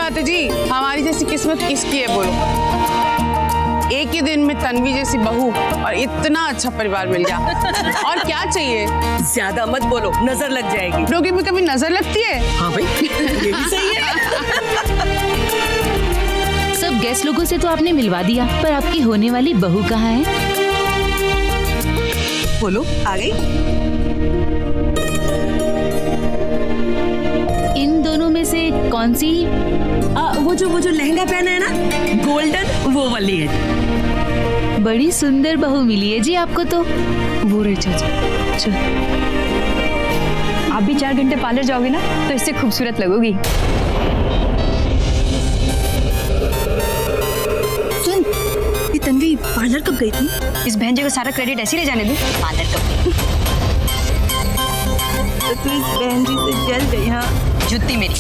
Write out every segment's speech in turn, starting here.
बात है जी, हमारी जैसी किस्मत किसकी है बोलो। एक ही दिन में तन्वी जैसी बहू और इतना अच्छा परिवार मिल गया, और क्या चाहिए। ज्यादा मत बोलो, नजर लग जाएगी। लोगों में कभी नजर लगती है? हाँ भाई, ये भी सही है। सब गेस्ट लोगों से तो आपने मिलवा दिया, पर आपकी होने वाली बहू कहाँ है? बोलो, आ गई। इन दोनों में से कौन सी? वो जो लहंगा पहना है ना, गोल्डन, वो वाली है। बड़ी सुंदर बहू मिली है जी आपको तो। वो रही चाचा। चल, आप भी 4 घंटे पार्लर जाओगे ना तो इससे खूबसूरत लगोगी। सुन, ये तन्वी पार्लर कब गई थी? इस बहन जी को सारा क्रेडिट ऐसे ही ले जाने दो। पार्लर कब गई? तो तू इस बहन जी से जल गई। हाँ, जुत्ती मेरी।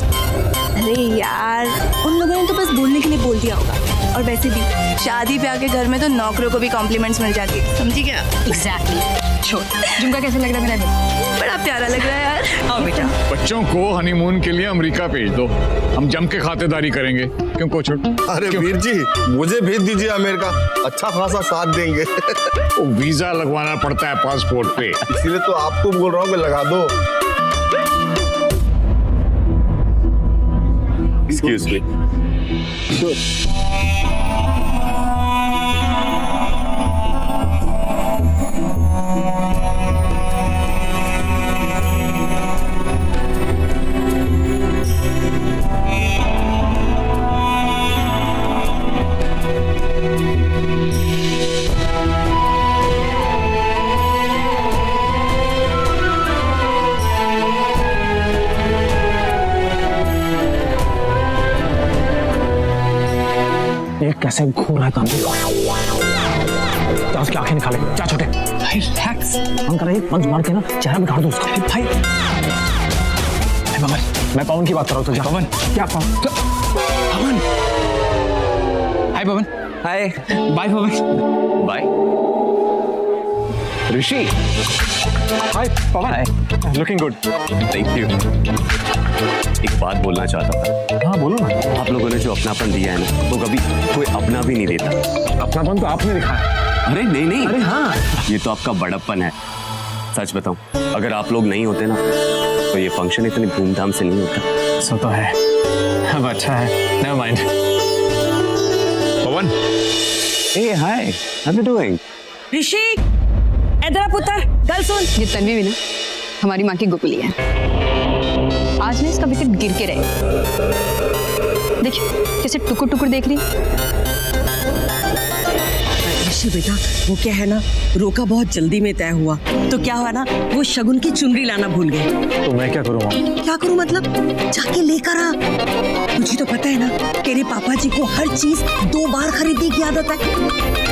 अरे यार, उन लोगों ने तो बस बोलने के लिए बोल दिया होगा। और वैसे भी शादी ब्याह के घर में तो नौकरों को भी कॉम्प्लीमेंट्स मिल जाती है, समझी क्या? एग्जैक्टली। छोड़, झुमका कैसा लग रहा है मेरा? बड़ा प्यारा लग रहा है यार। आओ बेटा। बच्चों को हनीमून के लिए अमेरिका भेज दो, हम जम के खातेदारी करेंगे। क्यों कोचर? अरे वीर जी, मुझे भेज दीजिए अमेरिका, अच्छा खासा साथ देंगे। वो वीजा लगवाना पड़ता है पासपोर्ट पे, इसीलिए तो आपको बोल रहा हूँ कि लगा दो। Excuse me. ये कैसे घूर रहा है काम? क्या उसकी आंखें निकाले? क्या छोटे? रिलैक्स। हम कर रहे हैं, पंच मार के ना चेहरा बिगाड़ दो उसका। भाई पवन, मैं पवन की बात कर रहा हूँ। पवन क्या? Pawan, hi Pawan. Hi, bye Pawan. Bye Rishi. Hi Pawan. Hi, looking good. Thank you. एक बात बोलना चाहता था। हाँ बोलो ना। आप लोगों ने जो अपनापन दिया है ना, वो कभी कोई अपना भी नहीं देता। अपनापन तो आपने दिखाया है। अरे नहीं नहीं, अरे हाँ, ये तो आपका बड़प्पन है। सच बताऊं, अगर आप लोग नहीं होते ना तो ये फंक्शन इतनी धूमधाम से नहीं होता। सो तो है, अब अच्छा है, never mind. Pawan, hey hi, how you doing? Rishi, इधर पुत्र, गल सुन। ये तन्वी भी ना हमारी माँ की गोपली है। आज ना इसका विकेट गिर के रहे। देखिए कैसे टुकुर टुकुर देख रही। ऋषि बेटा, वो क्या है ना, रोका बहुत जल्दी में तय हुआ, तो क्या हुआ ना, वो शगुन की चुनरी लाना भूल गए। तो मैं क्या करूँ? क्या करूँ मतलब? जाके लेकर आ। तुझे तो पता है ना, तेरे पापा जी को हर चीज 2 बार खरीदने की आदत है।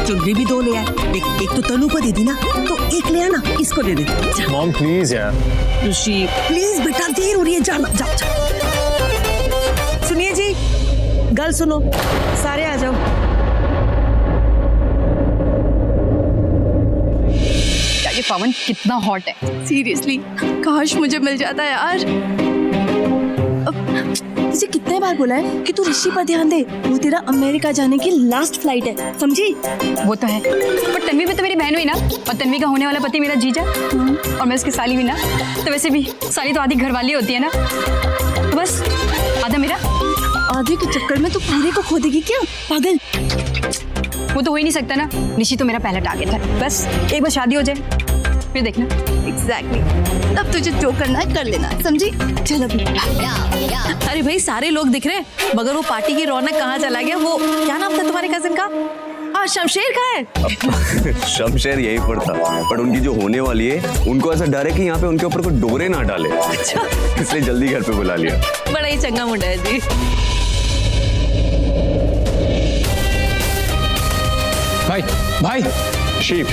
चुनरी भी 2 ले आए। एक तो तनु को दे दी ना, तो एक ले आना, इसको दे दे। मॉम प्लीज यार। ऋषि प्लीज बेटा, देर हो रही है, जाना। जाओ जाओ। सुनिए जी, गल सुनो, सारे आ जाओ। ये पवन कितना हॉट है। सीरियसली, काश मुझे मिल जाता यार। तुझे कितने बार बोला है कि तू ऋषि पर ध्यान दे, वो तेरा अमेरिका जाने की लास्ट फ्लाइट है, समझी? वो तो है, पर तन्वी भी तो मेरी बहन हुई ना, और तन्वी का होने वाला पति मेरा जीजा, और मैं उसकी साली हुई ना, तो वैसे भी साली तो आधी घरवाली होती है ना, तो बस आधा मेरा। आधे के चक्कर में तू पूरे को खो देगी क्या, पागल? वो तो हो ही नहीं सकता ना। निशी तो मेरा पहला टारगेट है। बस एक बार शादी हो जाए फिर देखना। एग्जैक्टली, तब तुझे जो करना है कर लेना, समझी? चल अभी। अरे भाई, सारे लोग दिख रहे हैं, मगर वो पार्टी की रौनक कहाँ चला गया? वो क्या नाम था तुम्हारे कजिन का? हाँ, शमशेर कहाँ है? शमशेर यहीं पर था, पर उनकी जो होने वाली है, उनको ऐसा डर है कि यहाँ पे उनके ऊपर कोई डोरे ना डाले। अच्छा, इसलिए जल्दी घर पे बुला लिया। बड़ा ही चंगा मुंडा है जी। भाई भाई शीप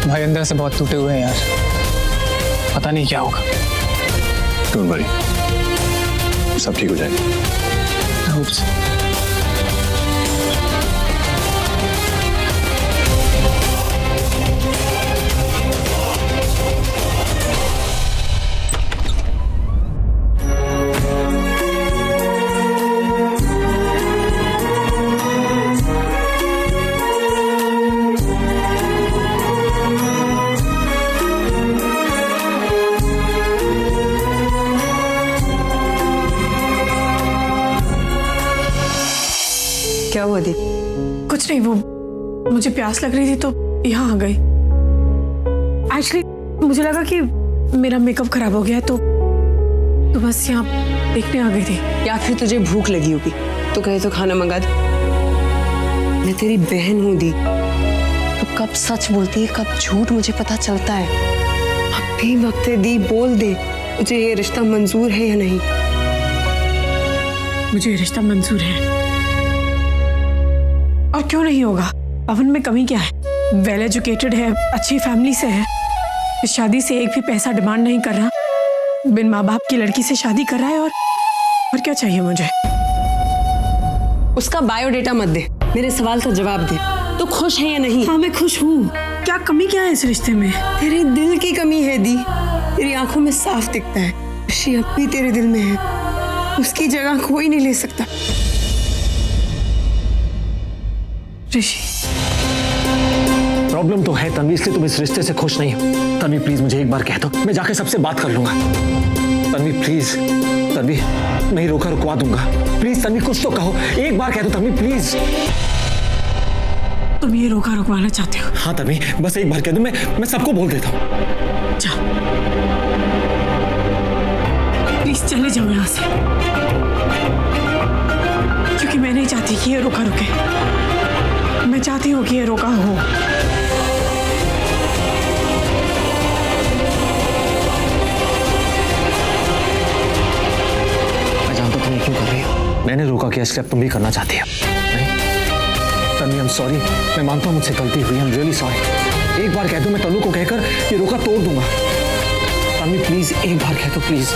भाई अंदर से बहुत टूटे हुए हैं यार, पता नहीं क्या होगा। डोंट वरी, सब ठीक हो जाएगा। I hope so. क्या हुआ दी? कुछ नहीं, वो मुझे प्यास लग रही थी तो यहाँ आ गई। एक्चुअली मुझे लगा कि मेरा मेकअप खराब हो गया तो बस यहाँ देखने आ गई थी। या फिर तुझे भूख लगी होगी तो कहे तो खाना मंगा दे। मैं तेरी बहन हूँ दी, तो कब सच बोलती है कब झूठ मुझे पता चलता है। अब भी वक्त है दी, बोल दे तुझे ये रिश्ता मंजूर है या नहीं। मुझे ये रिश्ता मंजूर है। और क्यों नहीं होगा? पवन में कमी क्या है? वेल एजुकेटेड है, अच्छी फैमिली से है, इस शादी से एक भी पैसा डिमांड नहीं कर रहा, बिन माँ बाप की लड़की से शादी कर रहा है। और क्या चाहिए मुझे? उसका बायोडेटा मत दे, मेरे सवाल का जवाब दे। तो खुश है या नहीं? हाँ मैं खुश हूँ। क्या कमी क्या है इस रिश्ते में? तेरे दिल की कमी है दी, तेरी आंखों में साफ दिखता है। खुशी अब भी तेरे दिल में है, उसकी जगह कोई नहीं ले सकता। ऋषि, प्रॉब्लम तो है तन्वी, इसलिए तुम इस रिश्ते से खुश नहीं हो। तन्वी प्लीज मुझे एक बार कह दो, मैं जाके सबसे बात कर लूंगा। तन्वी प्लीज, तन्वी मैं रोका रुकवा दूंगा। प्लीज तन्वी कुछ तो कहो, एक बार कह दो तन्वी प्लीज। तुम ये रोका रुकवाना चाहते हो? हाँ तन्वी बस एक बार कह दो, मैं सबको बोल देता हूँ। जा प्लीज चले जाओ यहाँ से, क्योंकि मैं नहीं चाहती कि ये रोका रुके। मैं चाहती हूँ कि ये रोका हो। मैं जानता तुम ये क्यों कर रही हो। मैंने रोका कि इसलिए अब तुम भी करना चाहती हो। नहीं तन्वी, आई एम सॉरी, मैं मानता हूँ मुझसे गलती हुई, आई एम रियली सॉरी। एक बार कह दो, मैं तनु को कहकर ये रोका तोड़ दूंगा। तन्वी प्लीज एक बार कह दो, प्लीज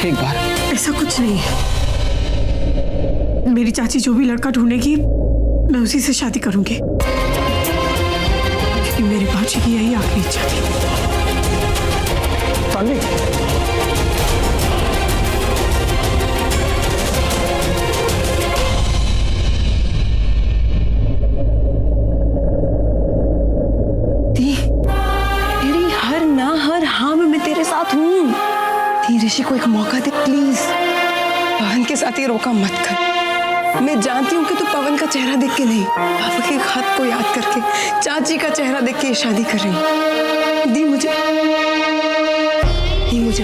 एक बार। ऐसा कुछ नहीं है, मेरी चाची जो भी लड़का ढूंढेगी मैं उसी से शादी करूंगी, क्योंकि मेरी बाजी की यही आखिरी इच्छा थी। तन्वी तेरी हर ना हर हाँ में मैं तेरे साथ हूँ। ऋषि को एक मौका दे प्लीज। पवन के साथ ये रोका मत कर। मैं जानती हूँ कि तू पवन का चेहरा देख के नहीं, पापा के खत को याद करके, चाची का चेहरा देख के ये शादी कर रही हूँ। दी मुझे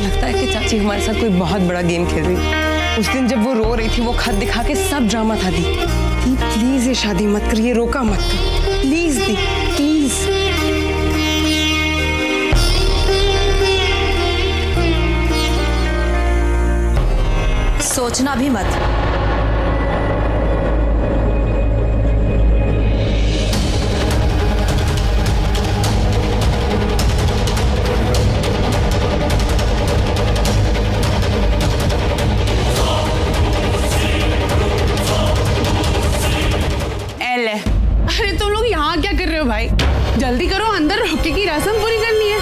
लगता है कि चाची हमारे साथ कोई बहुत बड़ा गेम खेल रही है। उस दिन जब वो रो रही थी, वो खत दिखा के सब ड्रामा था। दी प्लीज ये शादी मत कर, ये रोका मत कर प्लीज दी, प्लीज। सोचना भी मत। अरे तुम लोग यहाँ क्या कर रहे हो भाई? जल्दी करो, अंदर रोके की रस्म पूरी करनी है।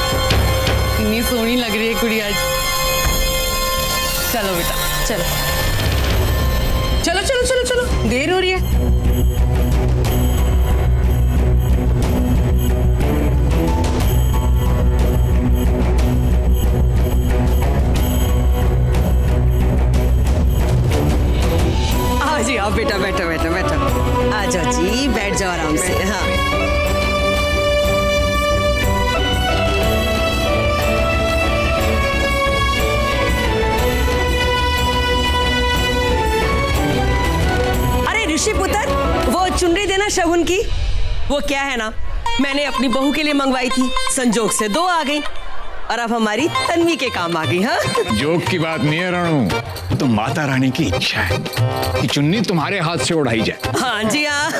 इतनी सोहनी लग रही है कुड़ी आज। चलो बेटा चलो चलो चलो चलो चलो, देर हो रही है। हाँ जी, आप बेटा बैठो बैठो बैठो, आ जाओ जी, बैठ जाओ आराम से। हाँ अरे ऋषि पुत्र, वो चुनरी देना शगुन की, वो क्या है ना, मैंने अपनी बहू के लिए मंगवाई थी, संजोग से 2 आ गई और अब हमारी तन्वी के काम आ गई। हाँ जोक की बात नहीं है रणू, तो माता रानी की इच्छा है कि चुन्नी तुम्हारे हाथ से उड़ाई जाए। हाँ जी हाँ,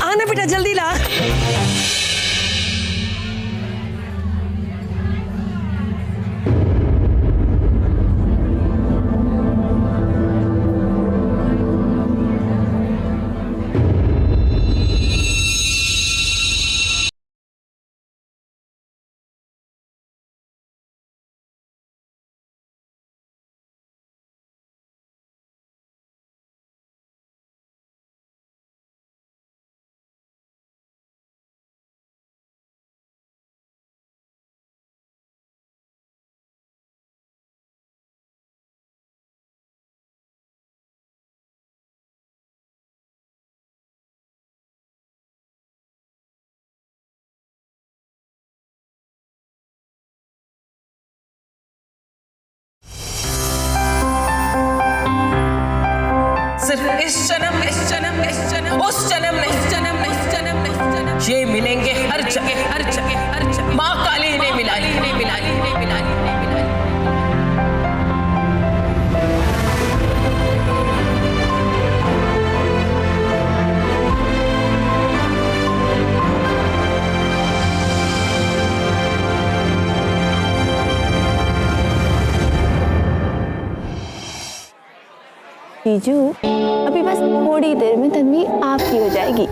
आना बेटा जल्दी ला। हर जगह माँ काली ने मिलाई ने मिलाई ने मिलाई ने मिलाई। जीजू अभी बस थोड़ी देर में तन्वी आपकी हो जाएगी।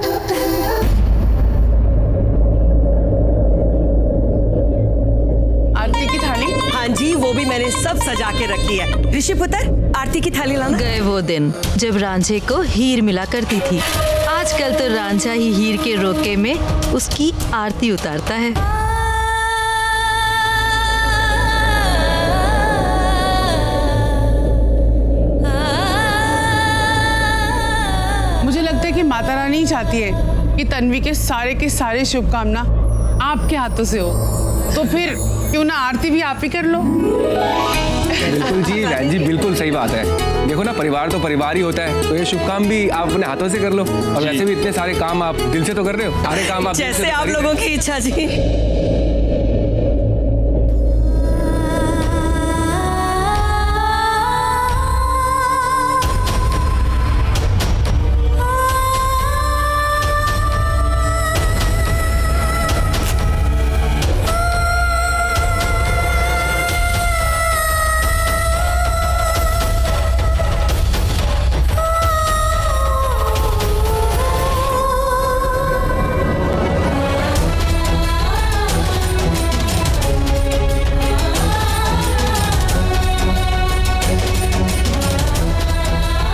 आरती की थाली? हाँ जी, वो भी मैंने सब सजा के रखी है। ऋषि पुत्र, आरती की थाली लाना। गए वो दिन जब रांझे को हीर मिला करती थी। आजकल तो रांझा ही हीर के रोके में उसकी आरती उतारता है। मुझे लगता है कि माता रानी चाहती है कि तन्वी के सारे शुभकामना आपके हाथों से हो, तो फिर क्यों ना आरती भी आप ही कर लो। बिल्कुल जी, बहन जी बिल्कुल सही बात है। देखो ना, परिवार तो परिवार ही होता है, तो ये शुभ काम भी आप अपने हाथों से कर लो। और वैसे भी इतने सारे काम आप दिल से तो कर रहे हो, सारे काम आप दिल से जैसे तो आप कर ही रहे लोगों हो। की इच्छा जी।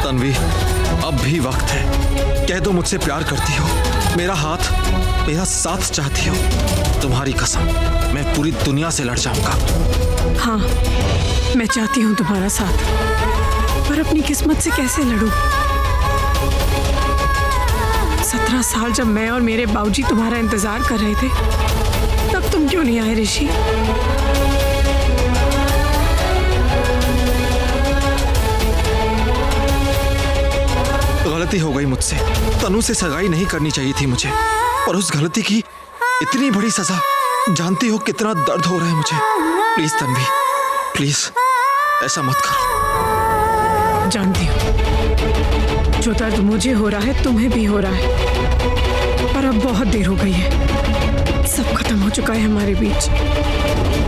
तन्वी, अब भी वक्त है। कह दो मुझसे प्यार करती हो, मेरा हाथ, मेरा साथ चाहती हो। तुम्हारी कसम, मैं पूरी दुनिया से लड़ जाऊंगा। हाँ, मैं चाहती हूँ तुम्हारा साथ, पर अपनी किस्मत से कैसे लड़ूं? 17 साल जब मैं और मेरे बाबूजी तुम्हारा इंतजार कर रहे थे, तब तुम क्यों नहीं आए ऋषि? गलती हो गई मुझसे। तनु से सगाई नहीं करनी चाहिए थी मुझे, और उस गलती की इतनी बड़ी सजा। जानती हो कितना दर्द हो रहा है मुझे। प्लीज तन्वी, प्लीज ऐसा मत करो। जानती हूँ जो दर्द मुझे हो रहा है तुम्हें भी हो रहा है, पर अब बहुत देर हो गई है। सब खत्म हो चुका है हमारे बीच।